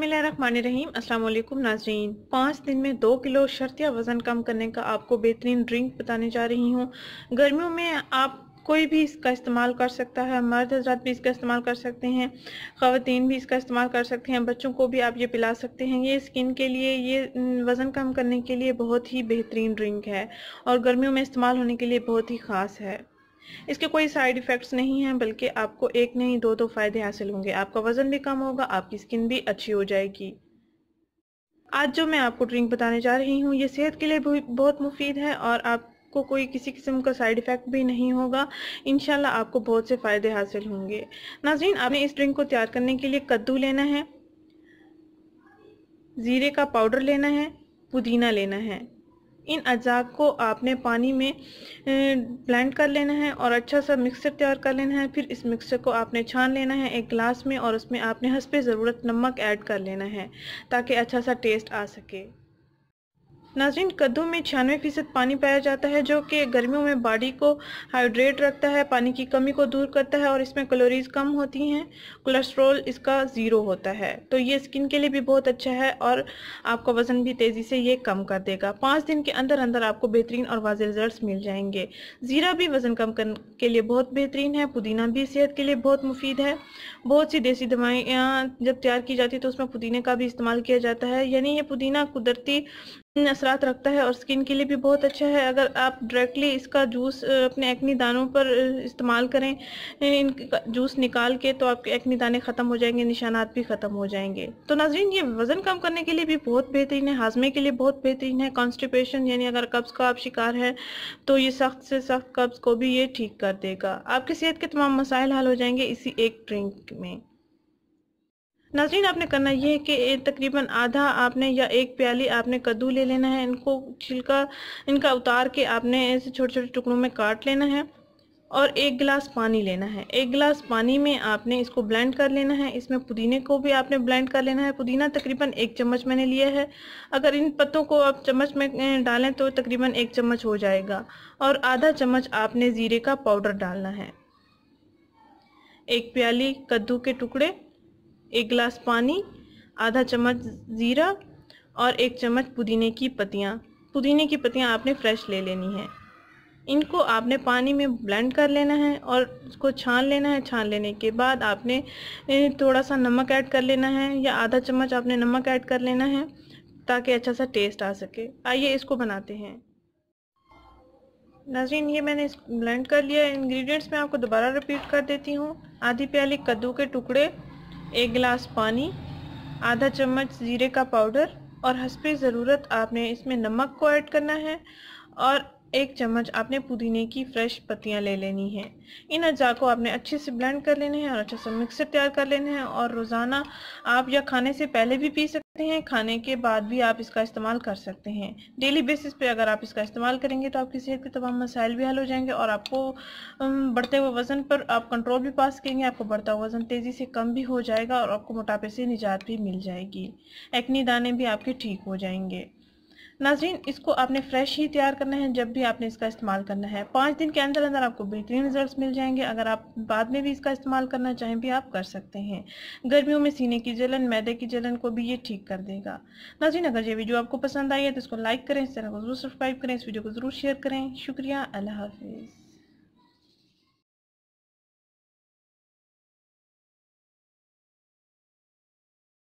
बिस्मिल्लाहिर्रहमानिर्रहीम। अस्सलाम वालेकुम नाज़रीन। 5 दिन में 2 किलो शर्तिया वज़न कम करने का आपको बेहतरीन ड्रिंक बताने जा रही हूँ। गर्मियों में आप कोई भी इसका इस्तेमाल कर सकता है, मर्द हज़रात भी इसका इस्तेमाल कर सकते हैं, ख़वातीन भी इसका इस्तेमाल कर सकते हैं, बच्चों को भी आप ये पिला सकते हैं। ये स्किन के लिए, ये वज़न कम करने के लिए बहुत ही बेहतरीन ड्रिंक है और गर्मियों में इस्तेमाल होने के लिए बहुत ही ख़ास है। इसके कोई साइड इफ़ेक्ट्स नहीं हैं, बल्कि आपको एक नहीं दो फ़ायदे हासिल होंगे। आपका वज़न भी कम होगा, आपकी स्किन भी अच्छी हो जाएगी। आज जो मैं आपको ड्रिंक बताने जा रही हूँ, ये सेहत के लिए भी बहुत मुफीद है और आपको कोई किसी किस्म का साइड इफ़ेक्ट भी नहीं होगा। इंशाल्लाह आपको बहुत से फ़ायदे हासिल होंगे। नाज़रीन, आपने इस ड्रिंक को तैयार करने के लिए कद्दू लेना है, ज़ीरे का पाउडर लेना है, पुदीना लेना है। इन अज्जा को आपने पानी में ब्लेंड कर लेना है और अच्छा सा मिक्सचर तैयार कर लेना है। फिर इस मिक्सचर को आपने छान लेना है एक गिलास में और उसमें आपने हस्बे ज़रूरत नमक ऐड कर लेना है ताकि अच्छा सा टेस्ट आ सके। नाज़रीन, कद्दू में 96% पानी पाया जाता है, जो कि गर्मियों में बॉडी को हाइड्रेट रखता है, पानी की कमी को दूर करता है और इसमें कैलोरीज कम होती हैं। कोलेस्ट्रॉल इसका ज़ीरो होता है, तो ये स्किन के लिए भी बहुत अच्छा है और आपका वज़न भी तेज़ी से ये कम कर देगा। 5 दिन के अंदर अंदर आपको बेहतरीन और वाज़ेह रिजल्ट्स मिल जाएंगे। ज़ीरा भी वज़न कम करने के लिए बहुत बेहतरीन है, पुदीना भी सेहत के लिए बहुत मुफीद है। बहुत सी देसी दवाइयाँ जब तैयार की जाती है तो उसमें पुदीने का भी इस्तेमाल किया जाता है, यानी ये पुदीना कुदरती असरात रखता है और स्किन के लिए भी बहुत अच्छा है। अगर आप डायरेक्टली इसका जूस अपने एक्नी दानों पर इस्तेमाल करें, इनका जूस निकाल के, तो आपके एक्नी दाने ख़त्म हो जाएंगे, निशानात भी ख़त्म हो जाएंगे। तो नाज़रीन, ये वज़न कम करने के लिए भी बहुत बेहतरीन है, हाजमे के लिए बहुत बेहतरीन है। कॉन्स्टिपेशन यानी अगर कब्ज़ का आप शिकार है तो ये सख्त से सख्त कब्ज़ को भी ये ठीक कर देगा। आपकी सेहत के तमाम मसाइल हल हो जाएंगे इसी एक ड्रिंक में। नाज़रीन, आपने करना ये है कि तकरीबन आधा आपने या एक प्याली आपने कद्दू ले लेना है। इनको छिलका इनका उतार के आपने ऐसे छोटे छोटे टुकड़ों में काट लेना है और 1 गिलास पानी लेना है। 1 गिलास पानी में आपने इसको ब्लेंड कर लेना है। इसमें पुदीने को भी आपने ब्लेंड कर लेना है। पुदीना तकरीबन 1 चम्मच मैंने लिया है। अगर इन पत्तों को आप चम्मच में डालें तो तकरीबन 1 चम्मच हो जाएगा। और आधा चम्मच आपने ज़ीरे का पाउडर डालना है। 1 प्याली कद्दू के टुकड़े, 1 गिलास पानी, आधा चम्मच ज़ीरा और 1 चम्मच पुदीने की पत्तियाँ। पुदीने की पत्तियाँ आपने फ्रेश ले लेनी है। इनको आपने पानी में ब्लेंड कर लेना है और उसको छान लेना है। छान लेने के बाद आपने थोड़ा सा नमक ऐड कर लेना है, या आधा चम्मच आपने नमक ऐड कर लेना है ताकि अच्छा सा टेस्ट आ सके। आइए इसको बनाते हैं। नाज़रीन, ये मैंने ब्लेंड कर लिया। इंग्रेडिएंट्स मैं आपको दोबारा रिपीट कर देती हूँ। आधी प्याली कद्दू के टुकड़े, 1 गिलास पानी, आधा चम्मच ज़ीरे का पाउडर और हस्बे ज़रूरत आपने इसमें नमक को ऐड करना है और 1 चम्मच आपने पुदीने की फ्रेश पत्तियां ले लेनी है। इन अज्जा को आपने अच्छे से ब्लेंड कर लेने हैं और अच्छा सा मिक्सर तैयार कर लेना है। और रोज़ाना आप या खाने से पहले भी पी सकते हैं, खाने के बाद भी आप इसका इस्तेमाल कर सकते हैं। डेली बेसिस पे अगर आप इसका इस्तेमाल करेंगे तो आपकी सेहत के तमाम मसाइल भी हल हो जाएंगे और आपको बढ़ते हुए वज़न पर आप कंट्रोल भी पा सकेंगे। आपको बढ़ता हुआ वज़न तेज़ी से कम भी हो जाएगा और आपको मोटापे से निजात भी मिल जाएगी। एक्नी दाने भी आपके ठीक हो जाएंगे। नाज़रीन, इसको आपने फ्रेश ही तैयार करना है जब भी आपने इसका इस्तेमाल करना है। 5 दिन के अंदर अंदर आपको बेहतरीन रिजल्ट्स मिल जाएंगे। अगर आप बाद में भी इसका इस्तेमाल करना चाहें भी आप कर सकते हैं। गर्मियों में सीने की जलन, मैदे की जलन को भी ये ठीक कर देगा। नाज़रीन, अगर ये वीडियो आपको पसंद आई है तो इसको लाइक करें, इस चैनल को ज़रूर सब्सक्राइब करें, इस वीडियो को ज़रूर शेयर करें। शुक्रिया। अल्लाह हाफिज़।